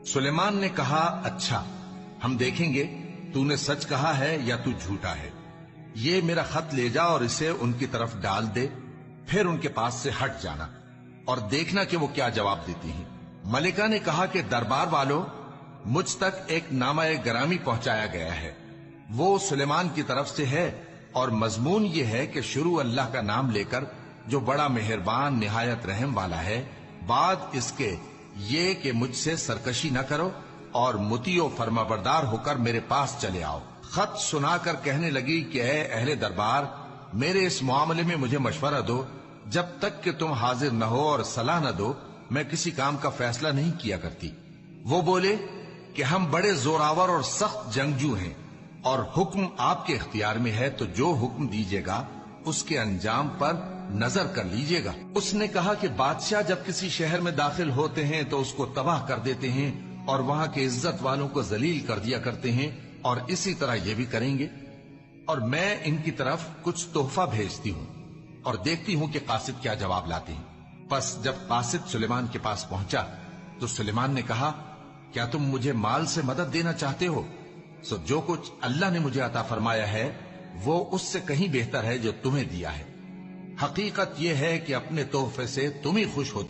सुलेमान ने कहा, अच्छा, हम देखेंगे तूने सच कहा है या तू झूठा है। ये मेरा खत ले जा और इसे उनकी तरफ डाल दे, फिर उनके पास से हट जाना और देखना कि वो क्या जवाब देती हैं। मलिका ने कहा कि दरबार वालों, मुझ तक एक नामा गरामी पहुंचाया गया है। वो सुलेमान की तरफ से है और मजमून ये है कि शुरू अल्लाह का नाम लेकर, जो बड़ा मेहरबान निहायत रहम वाला है, बाद इसके ये कि मुझसे सरकशी न करो और मुतीओ फरमाबरदार होकर मेरे पास चले आओ। खत सुनाकर कहने लगी कि ऐ अहले दरबार, मेरे इस मामले में मुझे मशवरा दो। जब तक कि तुम हाजिर न हो और सलाह न दो, मैं किसी काम का फैसला नहीं किया करती। वो बोले कि हम बड़े जोरावर और सख्त जंगजू हैं और हुक्म आपके इख्तियार में है, तो जो हुक्म दीजिएगा उसके अंजाम पर नजर कर लीजिएगा। उसने कहा कि बादशाह जब किसी शहर में दाखिल होते हैं तो उसको तबाह कर देते हैं और वहां के इज्जत वालों को जलील कर दिया करते हैं, और इसी तरह ये भी करेंगे। और मैं इनकी तरफ कुछ तोहफा भेजती हूं और देखती हूं कि कासिद क्या जवाब लाते हैं। बस जब कासिद सुलेमान के पास पहुंचा तो सुलेमान ने कहा, क्या तुम मुझे माल से मदद देना चाहते हो? सो जो कुछ अल्लाह ने मुझे अता फरमाया है वो उससे कहीं बेहतर है जो तुम्हें दिया है। हकीकत यह है कि अपने तोहफे से तुम ही खुश होते